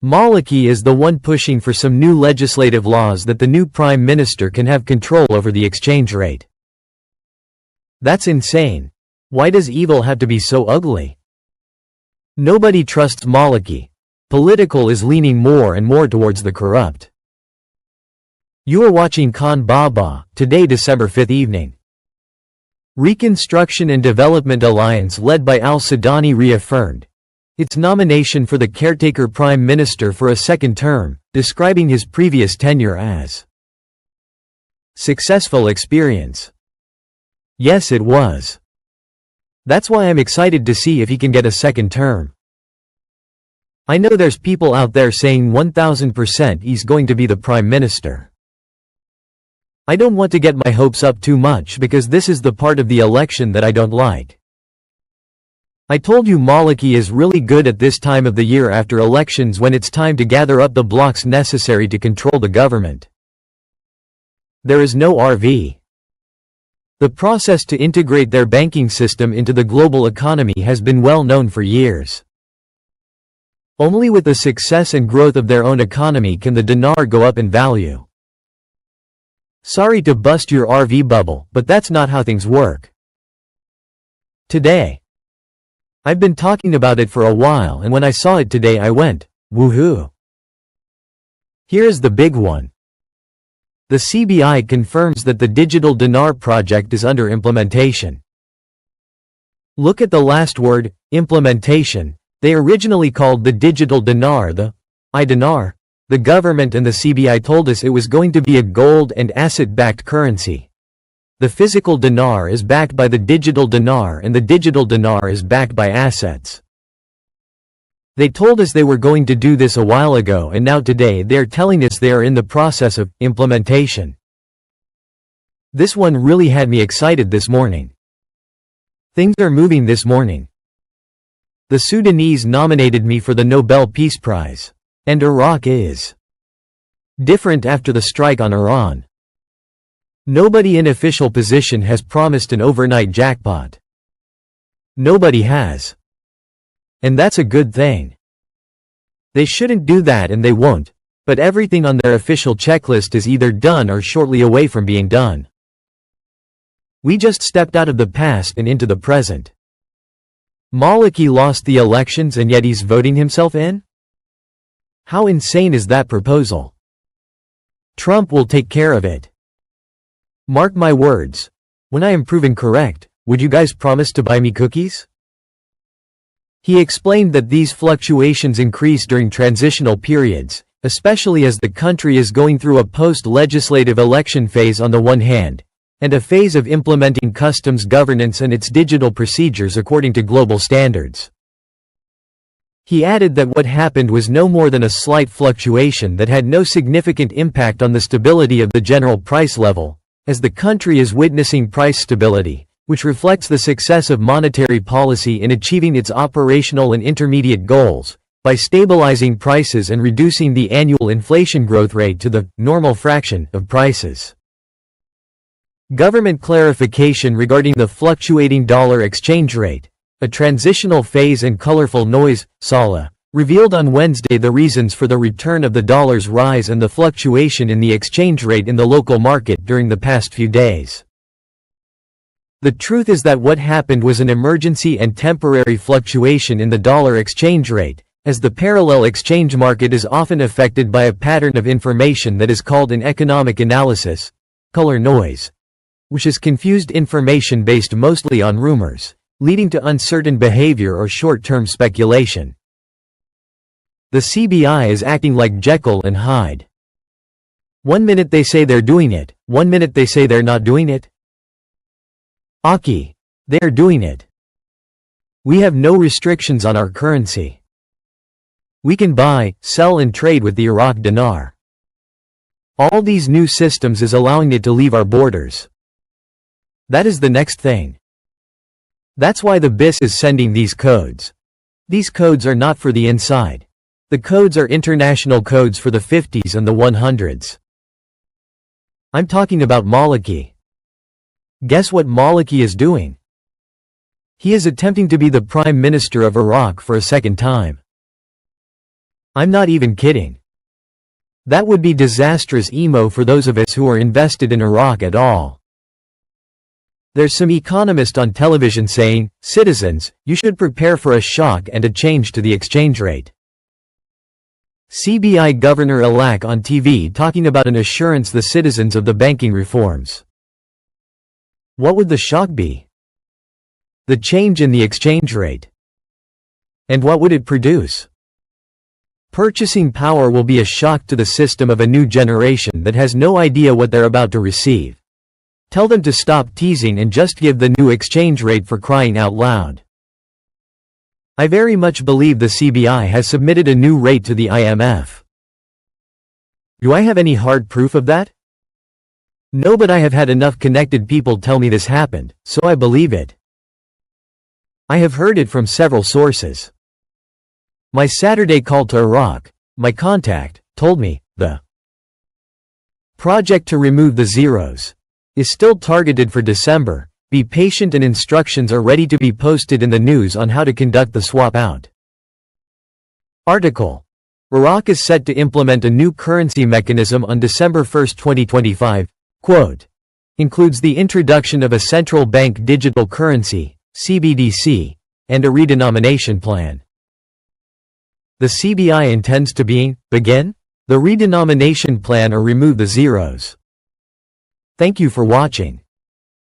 Maliki is the one pushing for some new legislative laws that the new prime minister can have control over the exchange rate. That's insane. Why does evil have to be so ugly? Nobody trusts Maliki. Political is leaning more and more towards the corrupt. You are watching Khan Baba, today December 5th evening. Reconstruction and Development Alliance led by al-Sudani reaffirmed its nomination for the caretaker prime minister for a second term, describing his previous tenure as successful experience. Yes, it was. That's why I'm excited to see if he can get a second term. I know there's people out there saying 1000% he's going to be the prime minister. I don't want to get my hopes up too much because this is the part of the election that I don't like. I told you Maliki is really good at this time of the year after elections when it's time to gather up the blocks necessary to control the government. There is no RV. The process to integrate their banking system into the global economy has been well known for years. Only with the success and growth of their own economy can the dinar go up in value. Sorry to bust your RV bubble, but that's not how things work. Today. I've been talking about it for a while, and when I saw it today I went, woohoo. Here is the big one. The CBI confirms that the digital dinar project is under implementation. Look at the last word, implementation. They originally called the digital dinar the dinar. The government and the CBI told us it was going to be a gold and asset-backed currency. The physical dinar is backed by the digital dinar and the digital dinar is backed by assets. They told us they were going to do this a while ago, and now today they're telling us they are in the process of implementation. This one really had me excited this morning. Things are moving this morning. The Sudanese nominated me for the Nobel Peace Prize. And Iraq is different after the strike on Iran. Nobody in official position has promised an overnight jackpot. Nobody has. And that's a good thing. They shouldn't do that and they won't, but everything on their official checklist is either done or shortly away from being done. We just stepped out of the past and into the present. Maliki lost the elections and yet he's voting himself in? How insane is that proposal? Trump will take care of it. Mark my words. When I am proven correct, would you guys promise to buy me cookies? He explained that these fluctuations increase during transitional periods, especially as the country is going through a post-legislative election phase on the one hand, and a phase of implementing customs governance and its digital procedures according to global standards. He added that what happened was no more than a slight fluctuation that had no significant impact on the stability of the general price level, as the country is witnessing price stability, which reflects the success of monetary policy in achieving its operational and intermediate goals, by stabilizing prices and reducing the annual inflation growth rate to the normal fraction of prices. Government clarification regarding the fluctuating dollar exchange rate, a transitional phase and colorful noise, Salah, revealed on Wednesday the reasons for the return of the dollar's rise and the fluctuation in the exchange rate in the local market during the past few days. The truth is that what happened was an emergency and temporary fluctuation in the dollar exchange rate, as the parallel exchange market is often affected by a pattern of information that is called in economic analysis, color noise, which is confused information based mostly on rumors, leading to uncertain behavior or short-term speculation. The CBI is acting like Jekyll and Hyde. One minute they say they're doing it, one minute they say they're not doing it. Aki, they are doing it. We have no restrictions on our currency. We can buy, sell and trade with the Iraq dinar. All these new systems is allowing it to leave our borders. That is the next thing. That's why the BIS is sending these codes. These codes are not for the inside. The codes are international codes for the 50s and the 100s. I'm talking about Maliki. Guess what Maliki is doing? He is attempting to be the Prime Minister of Iraq for a second time. I'm not even kidding. That would be disastrous emo for those of us who are invested in Iraq at all. There's some economist on television saying, citizens, you should prepare for a shock and a change to the exchange rate. CBI Governor-elect on TV talking about an assurance the citizens of the banking reforms. What would the shock be? The change in the exchange rate. And what would it produce? Purchasing power will be a shock to the system of a new generation that has no idea what they're about to receive. Tell them to stop teasing and just give the new exchange rate, for crying out loud. I very much believe the CBI has submitted a new rate to the IMF. Do I have any hard proof of that? No, but I have had enough connected people tell me this happened, so I believe it. I have heard it from several sources. My Saturday call to Iraq, my contact, told me, the project to remove the zeros is still targeted for December. Be patient and instructions are ready to be posted in the news on how to conduct the swap out. Article. Iraq is set to implement a new currency mechanism on December 1, 2025. Quote. Includes the introduction of a central bank digital currency, CBDC, and a redenomination plan. The CBI intends to begin the redenomination plan or remove the zeros. Thank you for watching.